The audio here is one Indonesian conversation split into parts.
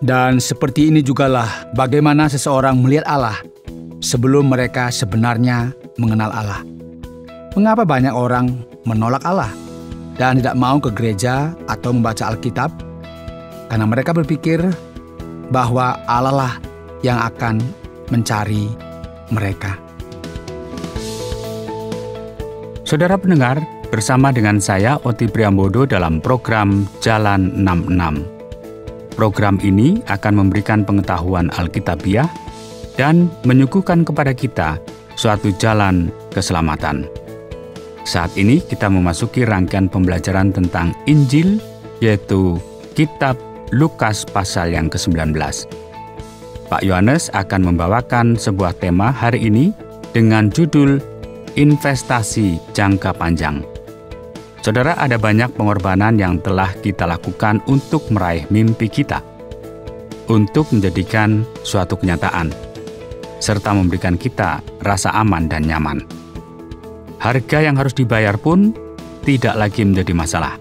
Dan seperti ini jugalah bagaimana seseorang melihat Allah sebelum mereka sebenarnya mengenal Allah. Mengapa banyak orang menolak Allah dan tidak mau ke gereja atau membaca Alkitab? Karena mereka berpikir bahwa Allah lah yang akan mencari mereka. Saudara pendengar, bersama dengan saya Oti Priambodo dalam program Jalan 66. Program ini akan memberikan pengetahuan Alkitabiah dan menyuguhkan kepada kita suatu jalan keselamatan. Saat ini kita memasuki rangkaian pembelajaran tentang Injil, yaitu Kitab Lukas pasal yang ke-19. Pak Yohanes akan membawakan sebuah tema hari ini dengan judul Investasi Jangka Panjang. Saudara, ada banyak pengorbanan yang telah kita lakukan untuk meraih mimpi kita, untuk menjadikan suatu kenyataan, serta memberikan kita rasa aman dan nyaman. Harga yang harus dibayar pun tidak lagi menjadi masalah.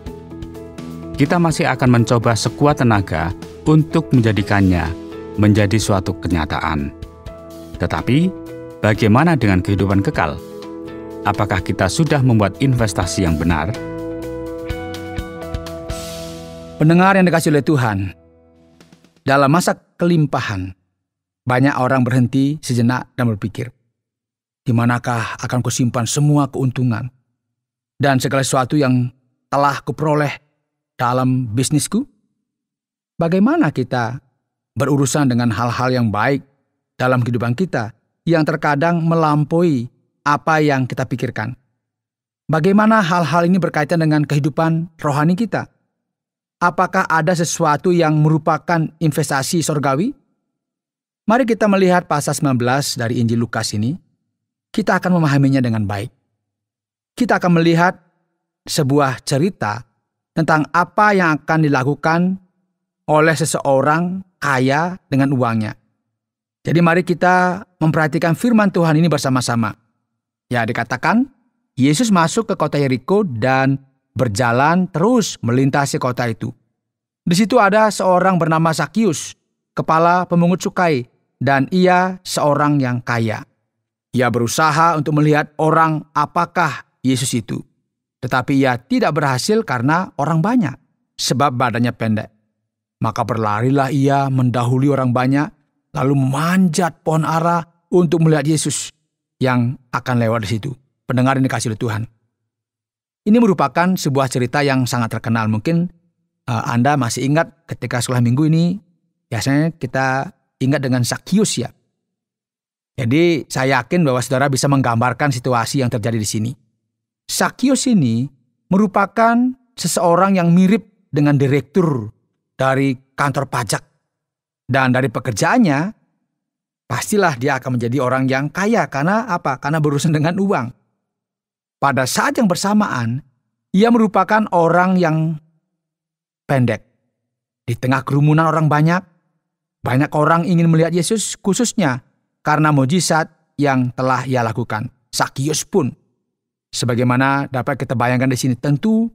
Kita masih akan mencoba sekuat tenaga untuk menjadikannya menjadi suatu kenyataan. Tetapi, bagaimana dengan kehidupan kekal? Apakah kita sudah membuat investasi yang benar? Pendengar yang dikasihi oleh Tuhan, dalam masa kelimpahan, banyak orang berhenti sejenak dan berpikir, di manakah akan kusimpan semua keuntungan dan segala sesuatu yang telah kuperoleh dalam bisnisku? Bagaimana kita berurusan dengan hal-hal yang baik dalam kehidupan kita yang terkadang melampaui apa yang kita pikirkan? Bagaimana hal-hal ini berkaitan dengan kehidupan rohani kita? Apakah ada sesuatu yang merupakan investasi surgawi? Mari kita melihat pasal 19 dari Injil Lukas ini. Kita akan memahaminya dengan baik. Kita akan melihat sebuah cerita tentang apa yang akan dilakukan oleh seseorang kaya dengan uangnya. Jadi mari kita memperhatikan firman Tuhan ini bersama-sama. Ya, dikatakan Yesus masuk ke kota Yeriko dan berjalan terus melintasi kota itu. Di situ ada seorang bernama Zakius, kepala pemungut cukai, dan ia seorang yang kaya. Ia berusaha untuk melihat orang apakah Yesus itu. Tetapi ia tidak berhasil karena orang banyak, sebab badannya pendek. Maka berlarilah ia mendahului orang banyak, lalu memanjat pohon ara untuk melihat Yesus yang akan lewat di situ. Pendengar yang dikasihi oleh Tuhan. Ini merupakan sebuah cerita yang sangat terkenal. Mungkin Anda masih ingat ketika sekolah minggu ini, biasanya kita ingat dengan Zakius ya. Jadi saya yakin bahwa saudara bisa menggambarkan situasi yang terjadi di sini. Zakius ini merupakan seseorang yang mirip dengan direktur dari kantor pajak. Dan dari pekerjaannya, pastilah dia akan menjadi orang yang kaya. Karena apa? Karena berurusan dengan uang. Pada saat yang bersamaan, ia merupakan orang yang pendek. Di tengah kerumunan orang banyak orang ingin melihat Yesus khususnya karena mukjizat yang telah ia lakukan. Zakius pun, sebagaimana dapat kita bayangkan di sini, tentu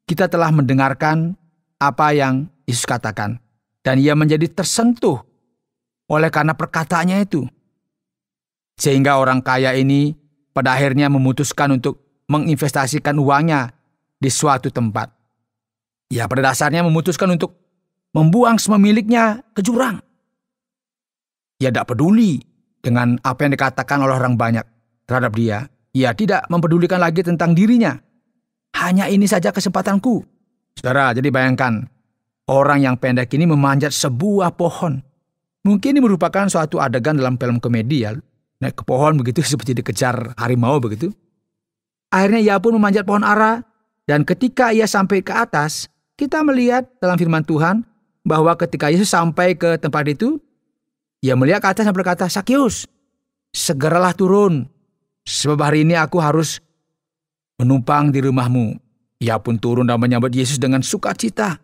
kita telah mendengarkan apa yang Yesus katakan. Dan ia menjadi tersentuh oleh karena perkataannya itu. Sehingga orang kaya ini pada akhirnya memutuskan untuk menginvestasikan uangnya di suatu tempat. Ya, pada dasarnya memutuskan untuk membuang semua miliknya ke jurang. Ia tidak peduli dengan apa yang dikatakan oleh orang banyak terhadap dia. Ia tidak mempedulikan lagi tentang dirinya. Hanya ini saja kesempatanku. Saudara, jadi bayangkan, orang yang pendek ini memanjat sebuah pohon. Mungkin ini merupakan suatu adegan dalam film komedi ya. Naik ke pohon begitu seperti dikejar harimau begitu. Akhirnya ia pun memanjat pohon ara, dan ketika ia sampai ke atas, kita melihat dalam firman Tuhan bahwa ketika Yesus sampai ke tempat itu, ia melihat ke atas dan berkata, "Zakius, segeralah turun, sebab hari ini aku harus menumpang di rumahmu." Ia pun turun dan menyambut Yesus dengan sukacita.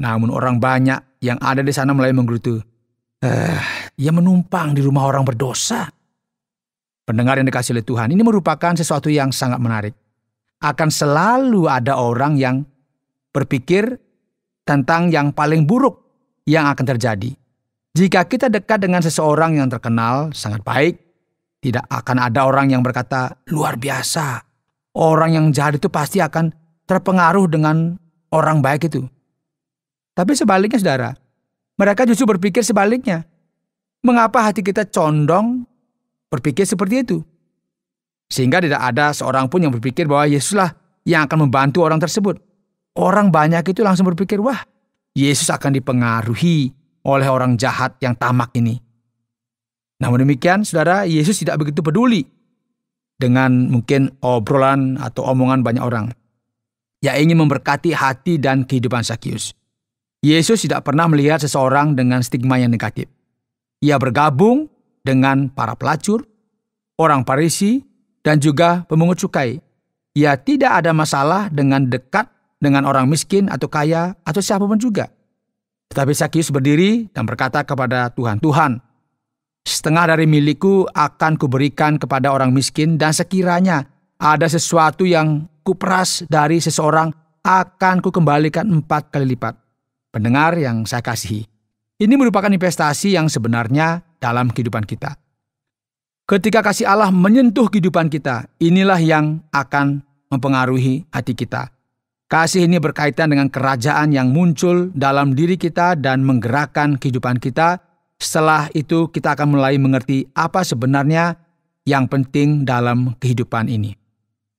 Namun orang banyak yang ada di sana mulai menggerutu, ia menumpang di rumah orang berdosa. Pendengar yang dikasihi oleh Tuhan, ini merupakan sesuatu yang sangat menarik. Akan selalu ada orang yang berpikir tentang yang paling buruk yang akan terjadi. Jika kita dekat dengan seseorang yang terkenal sangat baik, tidak akan ada orang yang berkata, luar biasa. Orang yang jahat itu pasti akan terpengaruh dengan orang baik itu. Tapi sebaliknya saudara, mereka justru berpikir sebaliknya. Mengapa hati kita condong berpikir seperti itu? Sehingga tidak ada seorang pun yang berpikir bahwa Yesuslah yang akan membantu orang tersebut. Orang banyak itu langsung berpikir, wah, Yesus akan dipengaruhi oleh orang jahat yang tamak ini. Namun demikian, saudara, Yesus tidak begitu peduli dengan mungkin obrolan atau omongan banyak orang yang ingin memberkati hati dan kehidupan Sakius. Yesus tidak pernah melihat seseorang dengan stigma yang negatif. Ia bergabung dengan para pelacur, orang Farisi, dan juga pemungut cukai. Ia tidak ada masalah dengan dekat dengan orang miskin atau kaya atau siapapun juga. Tetapi Sakius berdiri dan berkata kepada Tuhan, Tuhan, setengah dari milikku akan kuberikan kepada orang miskin, dan sekiranya ada sesuatu yang kuperas dari seseorang akan kukembalikan 4 kali lipat. Pendengar yang saya kasihi, ini merupakan investasi yang sebenarnya dalam kehidupan kita. Ketika kasih Allah menyentuh kehidupan kita, inilah yang akan mempengaruhi hati kita. Kasih ini berkaitan dengan kerajaan yang muncul dalam diri kita dan menggerakkan kehidupan kita. Setelah itu kita akan mulai mengerti apa sebenarnya yang penting dalam kehidupan ini.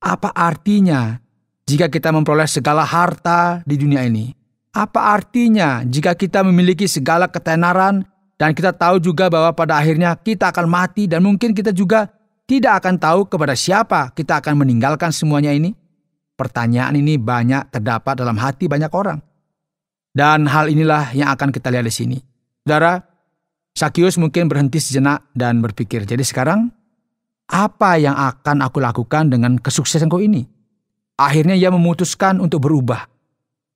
Apa artinya jika kita memperoleh segala harta di dunia ini? Apa artinya jika kita memiliki segala ketenaran dan kita tahu juga bahwa pada akhirnya kita akan mati dan mungkin kita juga tidak akan tahu kepada siapa kita akan meninggalkan semuanya ini? Pertanyaan ini banyak terdapat dalam hati banyak orang. Dan hal inilah yang akan kita lihat di sini. Saudara, Sakius mungkin berhenti sejenak dan berpikir, jadi sekarang apa yang akan aku lakukan dengan kesuksesanku ini? Akhirnya ia memutuskan untuk berubah,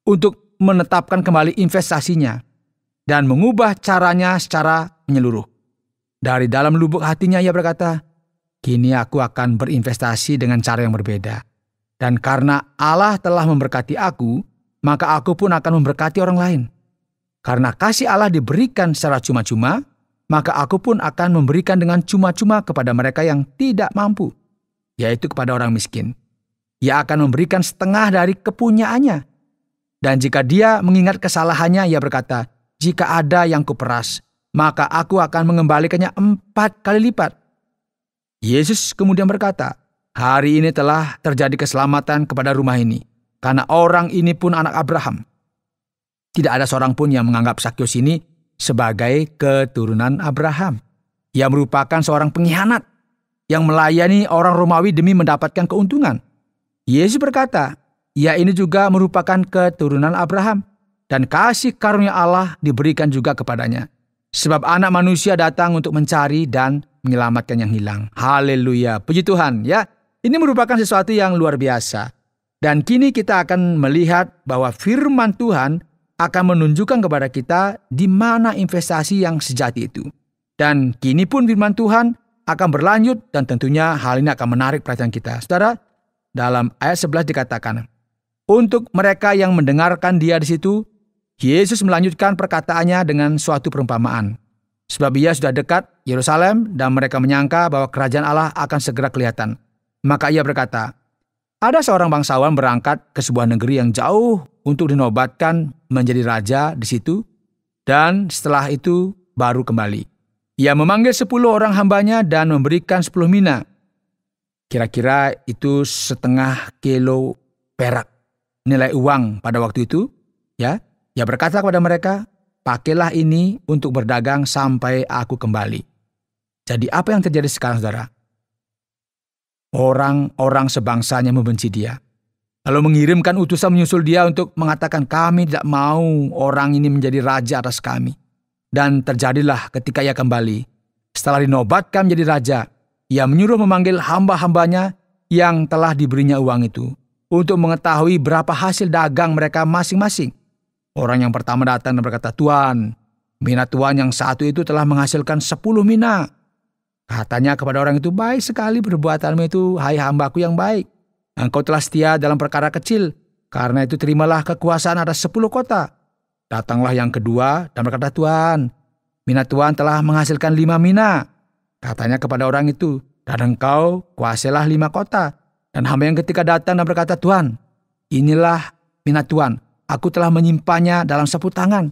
untuk menetapkan kembali investasinya, dan mengubah caranya secara menyeluruh. Dari dalam lubuk hatinya ia berkata, kini aku akan berinvestasi dengan cara yang berbeda. Dan karena Allah telah memberkati aku, maka aku pun akan memberkati orang lain. Karena kasih Allah diberikan secara cuma-cuma, maka aku pun akan memberikan dengan cuma-cuma kepada mereka yang tidak mampu, yaitu kepada orang miskin. Ia akan memberikan setengah dari kepunyaannya. Dan jika dia mengingat kesalahannya, ia berkata, jika ada yang kuperas, maka aku akan mengembalikannya 4 kali lipat. Yesus kemudian berkata, hari ini telah terjadi keselamatan kepada rumah ini, karena orang ini pun anak Abraham. Tidak ada seorang pun yang menganggap Sakius ini sebagai keturunan Abraham. Ia merupakan seorang pengkhianat yang melayani orang Romawi demi mendapatkan keuntungan. Yesus berkata, ia ini juga merupakan keturunan Abraham, dan kasih karunia Allah diberikan juga kepadanya. Sebab anak manusia datang untuk mencari dan menyelamatkan yang hilang. Haleluya, puji Tuhan ya. Ini merupakan sesuatu yang luar biasa. Dan kini kita akan melihat bahwa firman Tuhan akan menunjukkan kepada kita di mana investasi yang sejati itu. Dan kini pun firman Tuhan akan berlanjut dan tentunya hal ini akan menarik perhatian kita. Saudara, dalam ayat 11 dikatakan, untuk mereka yang mendengarkan dia di situ, Yesus melanjutkan perkataannya dengan suatu perumpamaan. Sebab ia sudah dekat Yerusalem dan mereka menyangka bahwa kerajaan Allah akan segera kelihatan. Maka ia berkata, ada seorang bangsawan berangkat ke sebuah negeri yang jauh untuk dinobatkan menjadi raja di situ, dan setelah itu baru kembali. Ia memanggil 10 orang hambanya dan memberikan 10 mina. Kira-kira itu 0,5 kilo perak nilai uang pada waktu itu. Ya, ia berkata kepada mereka, pakailah ini untuk berdagang sampai aku kembali. Jadi apa yang terjadi sekarang, saudara? Orang-orang sebangsanya membenci dia. Lalu mengirimkan utusan menyusul dia untuk mengatakan, kami tidak mau orang ini menjadi raja atas kami. Dan terjadilah ketika ia kembali. Setelah dinobatkan menjadi raja, ia menyuruh memanggil hamba-hambanya yang telah diberinya uang itu, untuk mengetahui berapa hasil dagang mereka masing-masing. Orang yang pertama datang dan berkata, Tuan, mina Tuan yang satu itu telah menghasilkan 10 mina. Katanya kepada orang itu, baik sekali perbuatanmu itu, hai hambaku yang baik. Engkau telah setia dalam perkara kecil, karena itu terimalah kekuasaan atas 10 kota. Datanglah yang kedua dan berkata, Tuan, mina tuan telah menghasilkan 5 mina. Katanya kepada orang itu, dan engkau kuasailah 5 kota. Dan hamba yang ketika datang dan berkata, Tuan, inilah mina tuan, aku telah menyimpannya dalam sapu tangan.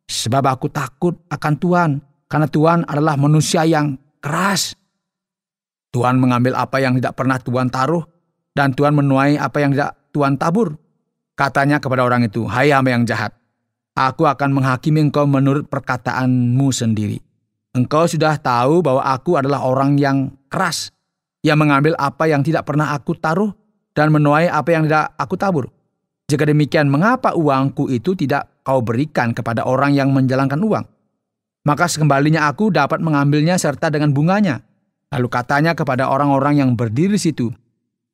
Sebab aku takut akan Tuhan, karena Tuhan adalah manusia yang keras. Tuhan mengambil apa yang tidak pernah Tuhan taruh, dan Tuhan menuai apa yang tidak Tuhan tabur. Katanya kepada orang itu, hai hamba yang jahat, aku akan menghakimi engkau menurut perkataanmu sendiri. Engkau sudah tahu bahwa aku adalah orang yang keras, yang mengambil apa yang tidak pernah aku taruh, dan menuai apa yang tidak aku tabur. Jika demikian, mengapa uangku itu tidak kau berikan kepada orang yang menjalankan uang? Maka sekembalinya aku dapat mengambilnya serta dengan bunganya. Lalu katanya kepada orang-orang yang berdiri di situ,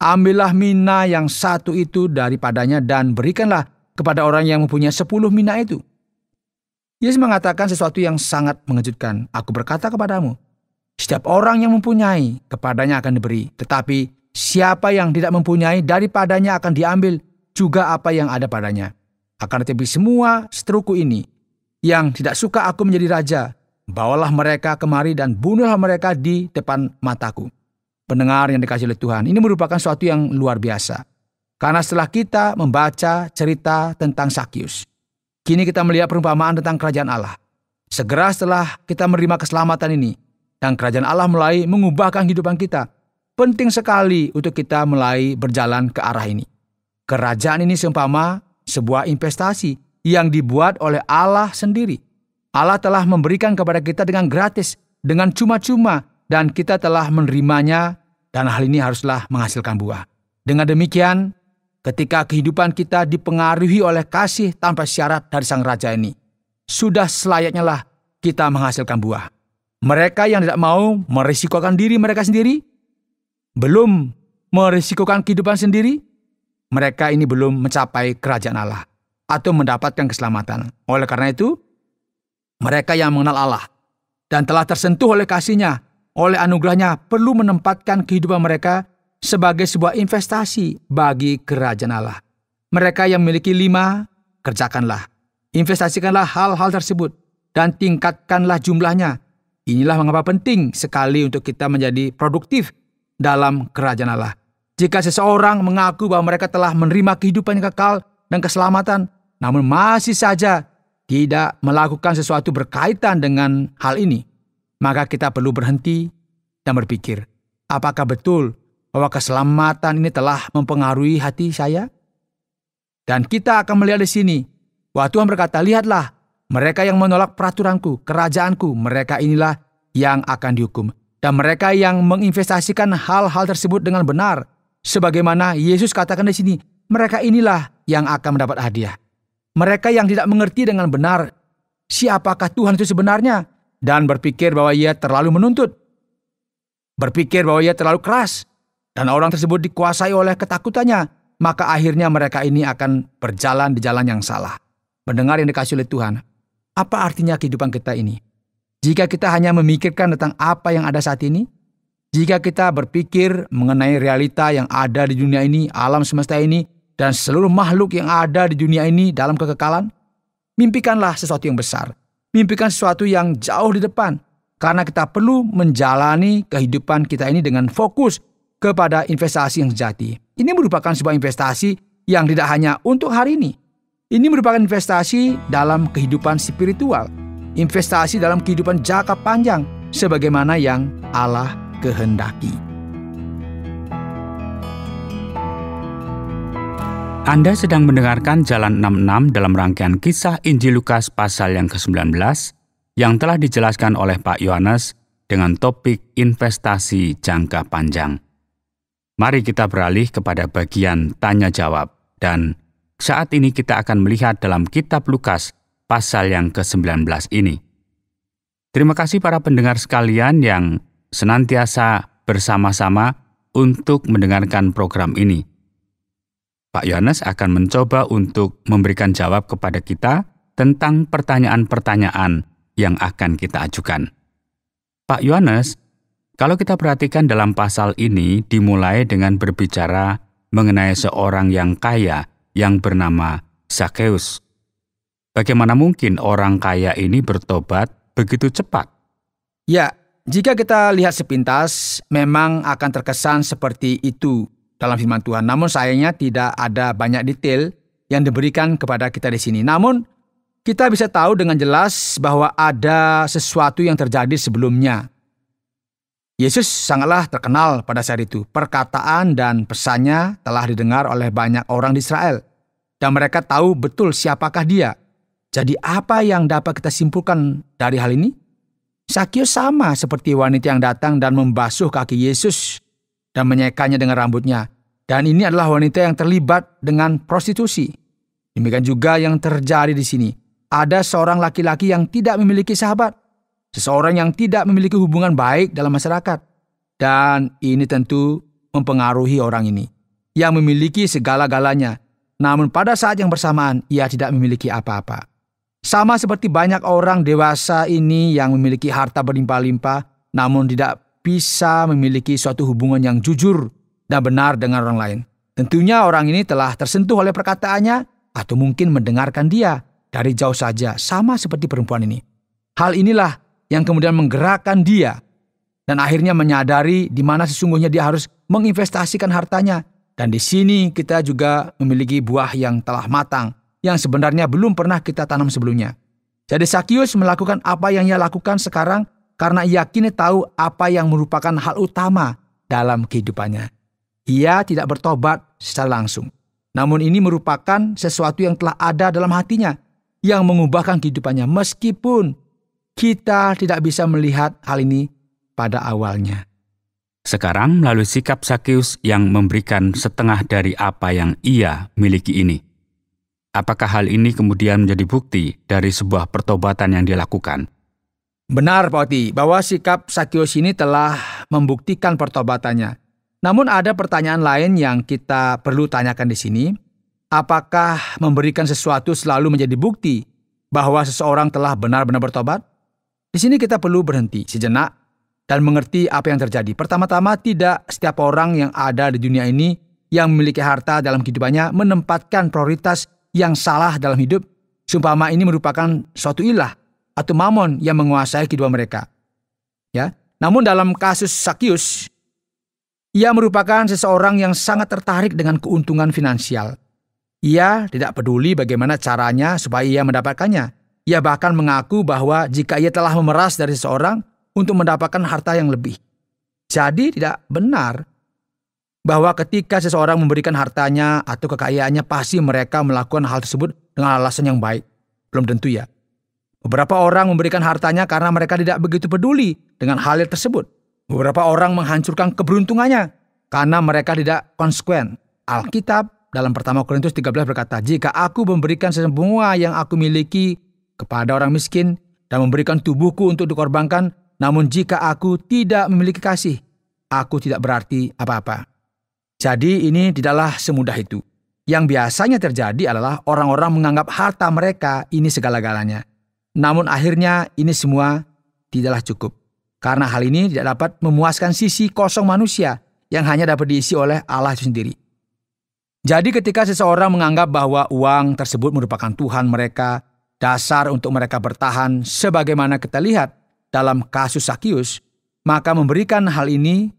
ambillah mina yang 1 itu daripadanya dan berikanlah kepada orang yang mempunyai 10 mina itu. Yesus mengatakan sesuatu yang sangat mengejutkan. Aku berkata kepadamu, setiap orang yang mempunyai, kepadanya akan diberi. Tetapi siapa yang tidak mempunyai, daripadanya akan diambil juga apa yang ada padanya. Akan tetapi semua seteruku ini, yang tidak suka aku menjadi raja, bawalah mereka kemari dan bunuhlah mereka di depan mataku. Pendengar yang dikasihi oleh Tuhan, ini merupakan sesuatu yang luar biasa. Karena setelah kita membaca cerita tentang Sakius, kini kita melihat perumpamaan tentang kerajaan Allah. Segera setelah kita menerima keselamatan ini, dan kerajaan Allah mulai mengubahkan kehidupan kita, penting sekali untuk kita mulai berjalan ke arah ini. Kerajaan ini seumpama sebuah investasi yang dibuat oleh Allah sendiri. Allah telah memberikan kepada kita dengan gratis, dengan cuma-cuma, dan kita telah menerimanya, dan hal ini haruslah menghasilkan buah. Dengan demikian, ketika kehidupan kita dipengaruhi oleh kasih tanpa syarat dari Sang Raja ini, sudah selayaknya lah kita menghasilkan buah. Mereka yang tidak mau merisikokan diri mereka sendiri, belum merisikokan kehidupan sendiri, mereka ini belum mencapai kerajaan Allah atau mendapatkan keselamatan. Oleh karena itu, mereka yang mengenal Allah dan telah tersentuh oleh kasih-Nya, oleh anugerah-Nya, perlu menempatkan kehidupan mereka sebagai sebuah investasi bagi kerajaan Allah. Mereka yang memiliki 5, kerjakanlah. Investasikanlah hal-hal tersebut dan tingkatkanlah jumlahnya. Inilah mengapa penting sekali untuk kita menjadi produktif dalam kerajaan Allah. Jika seseorang mengaku bahwa mereka telah menerima kehidupan yang kekal dan keselamatan, namun masih saja tidak melakukan sesuatu berkaitan dengan hal ini, maka kita perlu berhenti dan berpikir, apakah betul bahwa keselamatan ini telah mempengaruhi hati saya? Dan kita akan melihat di sini bahwa Tuhan berkata, lihatlah, mereka yang menolak peraturanku, kerajaanku, mereka inilah yang akan dihukum. Dan mereka yang menginvestasikan hal-hal tersebut dengan benar, sebagaimana Yesus katakan di sini, mereka inilah yang akan mendapat hadiah. Mereka yang tidak mengerti dengan benar siapakah Tuhan itu sebenarnya, dan berpikir bahwa Ia terlalu menuntut, berpikir bahwa Ia terlalu keras, dan orang tersebut dikuasai oleh ketakutannya, maka akhirnya mereka ini akan berjalan di jalan yang salah. Mendengar yang dikasihi oleh Tuhan, apa artinya kehidupan kita ini? Jika kita hanya memikirkan tentang apa yang ada saat ini, jika kita berpikir mengenai realita yang ada di dunia ini, alam semesta ini, dan seluruh makhluk yang ada di dunia ini dalam kekekalan, mimpikanlah sesuatu yang besar. Mimpikan sesuatu yang jauh di depan, karena kita perlu menjalani kehidupan kita ini dengan fokus kepada investasi yang sejati. Ini merupakan sebuah investasi yang tidak hanya untuk hari ini. Ini merupakan investasi dalam kehidupan spiritual, investasi dalam kehidupan jangka panjang, sebagaimana yang Allah kehendaki. Anda sedang mendengarkan Jalan 66 dalam rangkaian kisah Injil Lukas pasal yang ke-19 yang telah dijelaskan oleh Pak Yohanes dengan topik investasi jangka panjang. Mari kita beralih kepada bagian tanya jawab, dan saat ini kita akan melihat dalam kitab Lukas pasal yang ke-19 ini. Terima kasih para pendengar sekalian yang senantiasa bersama-sama untuk mendengarkan program ini. Pak Yohanes akan mencoba untuk memberikan jawab kepada kita tentang pertanyaan-pertanyaan yang akan kita ajukan. Pak Yohanes, kalau kita perhatikan dalam pasal ini dimulai dengan berbicara mengenai seorang yang kaya yang bernama Sakeus. Bagaimana mungkin orang kaya ini bertobat, begitu cepat? Ya, jika kita lihat sepintas, memang akan terkesan seperti itu dalam firman Tuhan. Namun sayangnya tidak ada banyak detail yang diberikan kepada kita di sini. Namun kita bisa tahu dengan jelas bahwa ada sesuatu yang terjadi sebelumnya. Yesus sangatlah terkenal pada saat itu. Perkataan dan pesannya telah didengar oleh banyak orang di Israel. Dan mereka tahu betul siapakah dia. Jadi apa yang dapat kita simpulkan dari hal ini? Sakius sama seperti wanita yang datang dan membasuh kaki Yesus dan menyekanya dengan rambutnya. Dan ini adalah wanita yang terlibat dengan prostitusi. Demikian juga yang terjadi di sini. Ada seorang laki-laki yang tidak memiliki sahabat. Seseorang yang tidak memiliki hubungan baik dalam masyarakat. Dan ini tentu mempengaruhi orang ini. Yang memiliki segala-galanya. Namun pada saat yang bersamaan, ia tidak memiliki apa-apa. Sama seperti banyak orang dewasa ini yang memiliki harta berlimpah-limpah, namun tidak bisa memiliki suatu hubungan yang jujur dan benar dengan orang lain. Tentunya orang ini telah tersentuh oleh perkataannya atau mungkin mendengarkan dia dari jauh saja, sama seperti perempuan ini. Hal inilah yang kemudian menggerakkan dia dan akhirnya menyadari di mana sesungguhnya dia harus menginvestasikan hartanya. Dan di sini kita juga memiliki buah yang telah matang, yang sebenarnya belum pernah kita tanam sebelumnya. Jadi Sakius melakukan apa yang ia lakukan sekarang karena ia kini tahu apa yang merupakan hal utama dalam kehidupannya. Ia tidak bertobat secara langsung. Namun ini merupakan sesuatu yang telah ada dalam hatinya, yang mengubahkan kehidupannya meskipun kita tidak bisa melihat hal ini pada awalnya. Sekarang melalui sikap Sakius yang memberikan setengah dari apa yang ia miliki ini. Apakah hal ini kemudian menjadi bukti dari sebuah pertobatan yang dilakukan? Benar, Pak Oti, bahwa sikap Sakius ini telah membuktikan pertobatannya. Namun ada pertanyaan lain yang kita perlu tanyakan di sini. Apakah memberikan sesuatu selalu menjadi bukti bahwa seseorang telah benar-benar bertobat? Di sini kita perlu berhenti sejenak dan mengerti apa yang terjadi. Pertama-tama, tidak setiap orang yang ada di dunia ini yang memiliki harta dalam kehidupannya menempatkan prioritas yang salah dalam hidup. Seumpama ini merupakan suatu ilah atau mamon yang menguasai kehidupan mereka. Ya, namun dalam kasus Sakius, ia merupakan seseorang yang sangat tertarik dengan keuntungan finansial. Ia tidak peduli bagaimana caranya supaya ia mendapatkannya. Ia bahkan mengaku bahwa jika ia telah memeras dari seseorang untuk mendapatkan harta yang lebih. Jadi tidak benar bahwa ketika seseorang memberikan hartanya atau kekayaannya pasti mereka melakukan hal tersebut dengan alasan yang baik. Belum tentu ya. Beberapa orang memberikan hartanya karena mereka tidak begitu peduli dengan hal tersebut. Beberapa orang menghancurkan keberuntungannya karena mereka tidak konsekuen. Alkitab dalam 1 Korintus 13 berkata, "Jika aku memberikan semua yang aku miliki kepada orang miskin dan memberikan tubuhku untuk dikorbankan, namun jika aku tidak memiliki kasih, aku tidak berarti apa-apa." Jadi ini tidaklah semudah itu. Yang biasanya terjadi adalah orang-orang menganggap harta mereka ini segala-galanya. Namun akhirnya ini semua tidaklah cukup. Karena hal ini tidak dapat memuaskan sisi kosong manusia yang hanya dapat diisi oleh Allah itu sendiri. Jadi ketika seseorang menganggap bahwa uang tersebut merupakan Tuhan mereka, dasar untuk mereka bertahan sebagaimana kita lihat dalam kasus Sakius, maka memberikan hal ini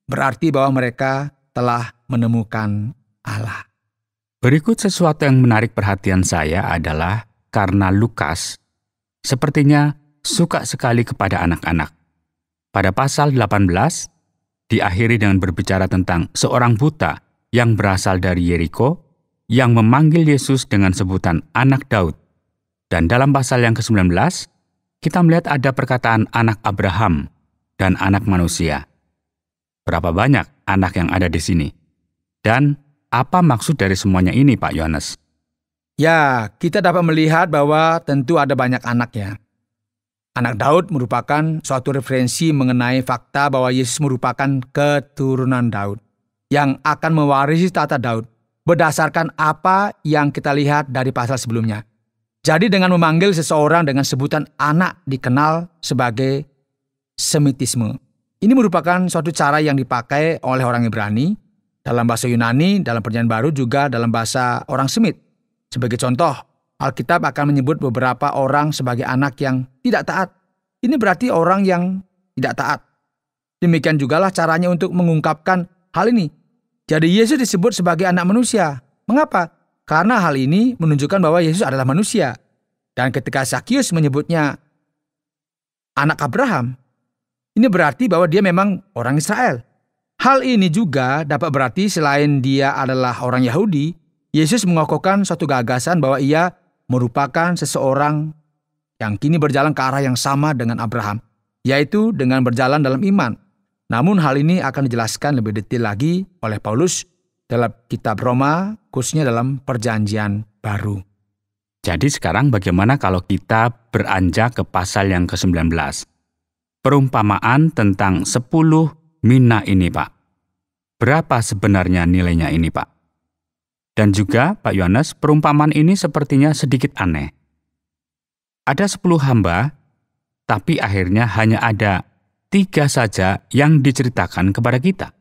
berarti bahwa mereka telah menemukan Allah. Berikut sesuatu yang menarik perhatian saya adalah karena Lukas sepertinya suka sekali kepada anak-anak. Pada pasal 18, diakhiri dengan berbicara tentang seorang buta yang berasal dari Yeriko yang memanggil Yesus dengan sebutan anak Daud. Dan dalam pasal yang ke-19, kita melihat ada perkataan anak Abraham dan anak manusia. Berapa banyak anak yang ada di sini? Dan apa maksud dari semuanya ini, Pak Yohanes? Ya, kita dapat melihat bahwa tentu ada banyak anak ya. Anak Daud merupakan suatu referensi mengenai fakta bahwa Yesus merupakan keturunan Daud yang akan mewarisi tahta Daud berdasarkan apa yang kita lihat dari pasal sebelumnya. Jadi dengan memanggil seseorang dengan sebutan anak dikenal sebagai semitisme. Ini merupakan suatu cara yang dipakai oleh orang Ibrani, dalam bahasa Yunani, dalam Perjanjian Baru juga dalam bahasa orang Semit. Sebagai contoh, Alkitab akan menyebut beberapa orang sebagai anak yang tidak taat Ini berarti orang yang tidak taat. Demikian jugalah caranya untuk mengungkapkan hal ini. Jadi Yesus disebut sebagai anak manusia. Mengapa? Karena hal ini menunjukkan bahwa Yesus adalah manusia. Dan ketika Zakius menyebutnya anak Abraham, ini berarti bahwa dia memang orang Israel. Hal ini juga dapat berarti selain dia adalah orang Yahudi, Yesus mengokohkan suatu gagasan bahwa ia merupakan seseorang yang kini berjalan ke arah yang sama dengan Abraham, yaitu dengan berjalan dalam iman. Namun hal ini akan dijelaskan lebih detail lagi oleh Paulus dalam kitab Roma, khususnya dalam Perjanjian Baru. Jadi sekarang bagaimana kalau kita beranjak ke pasal yang ke-19? Perumpamaan tentang 10 mina ini, Pak. Berapa sebenarnya nilainya ini, Pak? Dan juga, Pak Yohanes, perumpamaan ini sepertinya sedikit aneh. Ada 10 hamba, tapi akhirnya hanya ada 3 saja yang diceritakan kepada kita.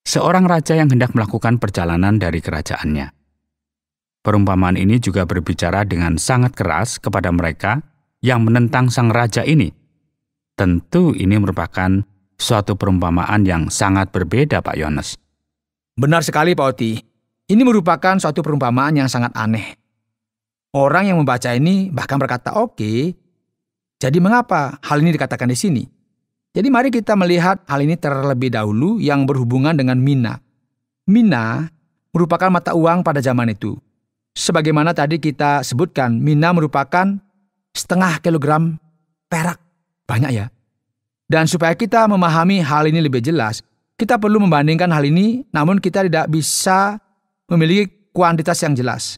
Seorang raja yang hendak melakukan perjalanan dari kerajaannya. Perumpamaan ini juga berbicara dengan sangat keras kepada mereka yang menentang sang raja ini. Tentu ini merupakan suatu perumpamaan yang sangat berbeda, Pak Yohanes. Benar sekali, Pak Oti. Ini merupakan suatu perumpamaan yang sangat aneh. Orang yang membaca ini bahkan berkata, oke, jadi mengapa hal ini dikatakan di sini? Jadi mari kita melihat hal ini terlebih dahulu yang berhubungan dengan mina. Mina merupakan mata uang pada zaman itu. Sebagaimana tadi kita sebutkan, mina merupakan setengah kilogram perak. Banyak ya. Dan supaya kita memahami hal ini lebih jelas, kita perlu membandingkan hal ini, namun kita tidak bisa memiliki kuantitas yang jelas.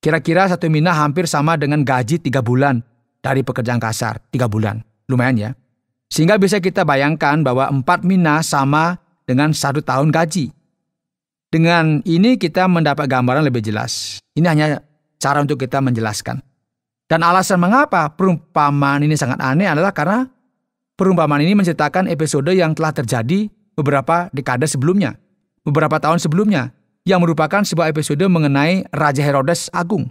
Kira-kira 1 mina hampir sama dengan gaji 3 bulan dari pekerjaan kasar. 3 bulan. Lumayan ya. Sehingga bisa kita bayangkan bahwa 4 mina sama dengan 1 tahun gaji. Dengan ini kita mendapat gambaran lebih jelas. Ini hanya cara untuk kita menjelaskan. Dan alasan mengapa perumpamaan ini sangat aneh adalah karena perumpamaan ini menceritakan episode yang telah terjadi beberapa dekade sebelumnya, beberapa tahun sebelumnya, yang merupakan sebuah episode mengenai Raja Herodes Agung,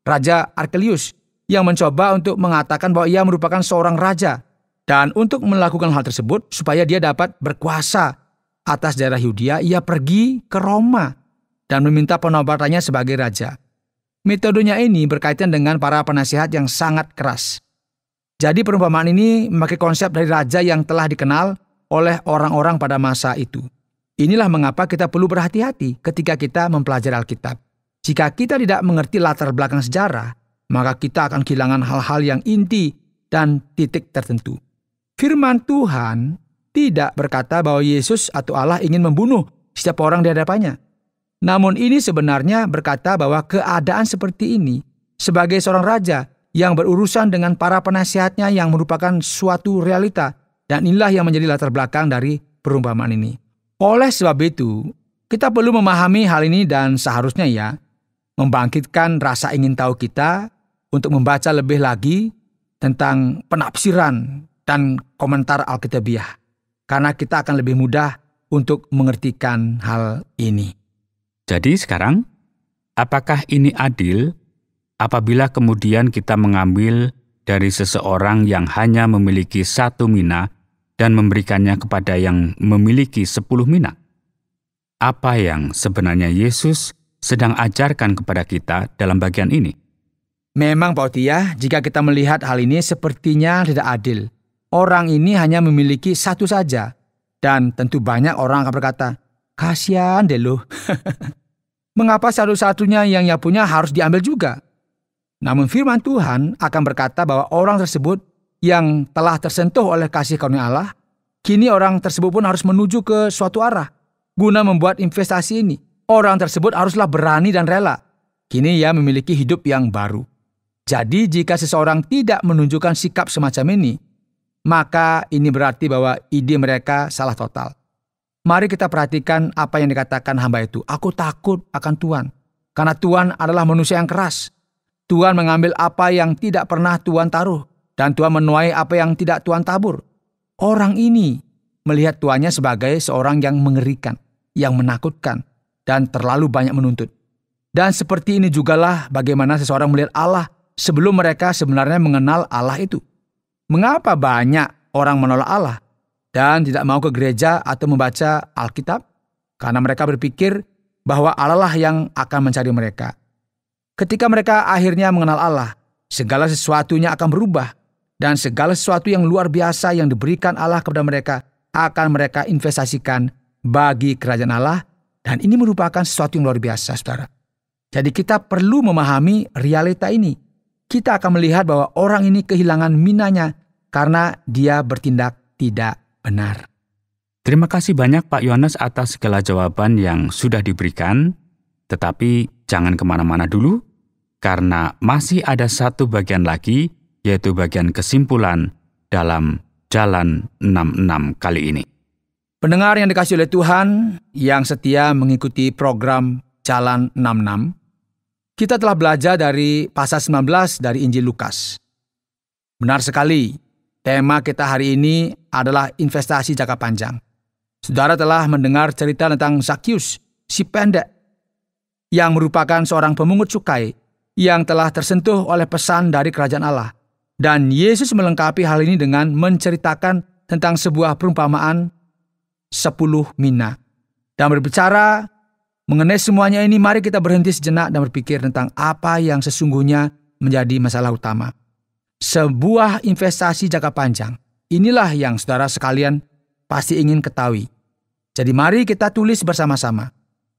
Raja Arkelius, yang mencoba untuk mengatakan bahwa ia merupakan seorang raja. Dan untuk melakukan hal tersebut, supaya dia dapat berkuasa atas daerah Yudea, ia pergi ke Roma dan meminta penobatannya sebagai raja. Metodenya ini berkaitan dengan para penasihat yang sangat keras. Jadi perumpamaan ini memakai konsep dari raja yang telah dikenal oleh orang-orang pada masa itu. Inilah mengapa kita perlu berhati-hati ketika kita mempelajari Alkitab. Jika kita tidak mengerti latar belakang sejarah, maka kita akan kehilangan hal-hal yang inti dan titik tertentu. Firman Tuhan tidak berkata bahwa Yesus atau Allah ingin membunuh setiap orang di hadapannya. Namun ini sebenarnya berkata bahwa keadaan seperti ini sebagai seorang raja yang berurusan dengan para penasihatnya yang merupakan suatu realita. Dan inilah yang menjadi latar belakang dari perumpamaan ini. Oleh sebab itu, kita perlu memahami hal ini dan seharusnya ya, membangkitkan rasa ingin tahu kita untuk membaca lebih lagi tentang penafsiran dan komentar Alkitabiah. Karena kita akan lebih mudah untuk mengertikan hal ini. Jadi sekarang, apakah ini adil apabila kemudian kita mengambil dari seseorang yang hanya memiliki 1 mina dan memberikannya kepada yang memiliki 10 mina? Apa yang sebenarnya Yesus sedang ajarkan kepada kita dalam bagian ini? Memang Pak Otia, jika kita melihat hal ini sepertinya tidak adil. Orang ini hanya memiliki 1 saja. Dan tentu banyak orang akan berkata, kasihan deh loh. Mengapa satu-satunya yang ia punya harus diambil juga? Namun firman Tuhan akan berkata bahwa orang tersebut yang telah tersentuh oleh kasih karunia Allah, kini orang tersebut pun harus menuju ke suatu arah. Guna membuat investasi ini, orang tersebut haruslah berani dan rela. Kini ia memiliki hidup yang baru. Jadi jika seseorang tidak menunjukkan sikap semacam ini, maka ini berarti bahwa ide mereka salah total. Mari kita perhatikan apa yang dikatakan hamba itu. Aku takut akan Tuhan, karena Tuhan adalah manusia yang keras. Tuhan mengambil apa yang tidak pernah Tuhan taruh, dan Tuhan menuai apa yang tidak Tuhan tabur. Orang ini melihat tuannya sebagai seorang yang mengerikan, yang menakutkan, dan terlalu banyak menuntut. Dan seperti ini jugalah bagaimana seseorang melihat Allah sebelum mereka sebenarnya mengenal Allah itu. Mengapa banyak orang menolak Allah dan tidak mau ke gereja atau membaca Alkitab? Karena mereka berpikir bahwa Allah lah yang akan mencari mereka. Ketika mereka akhirnya mengenal Allah, segala sesuatunya akan berubah. Dan segala sesuatu yang luar biasa yang diberikan Allah kepada mereka akan mereka investasikan bagi kerajaan Allah. Dan ini merupakan sesuatu yang luar biasa, saudara. Jadi kita perlu memahami realita ini. Kita akan melihat bahwa orang ini kehilangan minanya karena dia bertindak tidak benar. Terima kasih banyak Pak Yohanes atas segala jawaban yang sudah diberikan. Tetapi jangan kemana-mana dulu, karena masih ada satu bagian lagi, yaitu bagian kesimpulan dalam Jalan 66 kali ini. Pendengar yang dikasihi oleh Tuhan, yang setia mengikuti program Jalan 66, kita telah belajar dari pasal 19 dari Injil Lukas. Benar sekali, tema kita hari ini adalah investasi jangka panjang. Saudara telah mendengar cerita tentang Zakius, si pendek, yang merupakan seorang pemungut cukai yang telah tersentuh oleh pesan dari kerajaan Allah. Dan Yesus melengkapi hal ini dengan menceritakan tentang sebuah perumpamaan 10 mina. Dan berbicara mengenai semuanya ini, mari kita berhenti sejenak dan berpikir tentang apa yang sesungguhnya menjadi masalah utama. Sebuah investasi jangka panjang. Inilah yang saudara sekalian pasti ingin ketahui. Jadi mari kita tulis bersama-sama.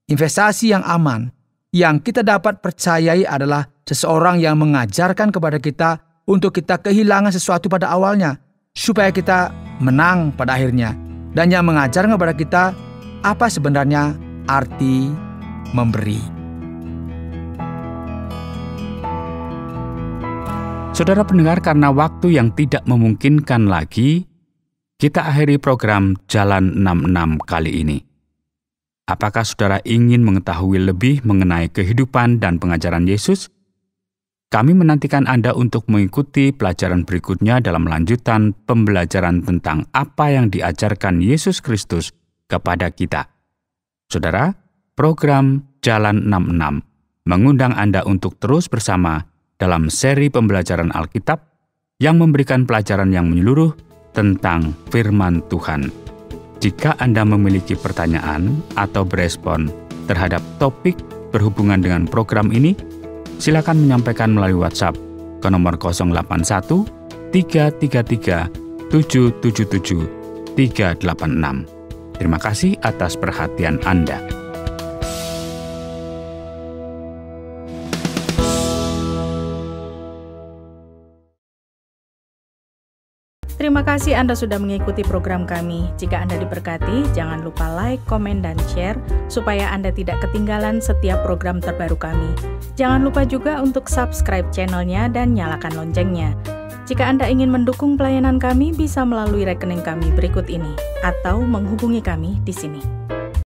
Investasi yang aman, yang kita dapat percayai adalah seseorang yang mengajarkan kepada kita untuk kita kehilangan sesuatu pada awalnya, supaya kita menang pada akhirnya. Dan yang mengajarkan kepada kita apa sebenarnya arti memberi. Saudara pendengar, karena waktu yang tidak memungkinkan lagi, kita akhiri program Jalan 66 kali ini. Apakah saudara ingin mengetahui lebih mengenai kehidupan dan pengajaran Yesus? Kami menantikan Anda untuk mengikuti pelajaran berikutnya dalam lanjutan pembelajaran tentang apa yang diajarkan Yesus Kristus kepada kita. Saudara, program Jalan 66 mengundang Anda untuk terus bersama dalam seri pembelajaran Alkitab yang memberikan pelajaran yang menyeluruh tentang firman Tuhan. Jika Anda memiliki pertanyaan atau berespon terhadap topik berhubungan dengan program ini, silakan menyampaikan melalui WhatsApp ke nomor 081 333 777 386. Terima kasih atas perhatian Anda. Terima kasih Anda sudah mengikuti program kami. Jika Anda diberkati, jangan lupa like, komen, dan share supaya Anda tidak ketinggalan setiap program terbaru kami. Jangan lupa juga untuk subscribe channelnya dan nyalakan loncengnya. Jika Anda ingin mendukung pelayanan kami, bisa melalui rekening kami berikut ini atau menghubungi kami di sini.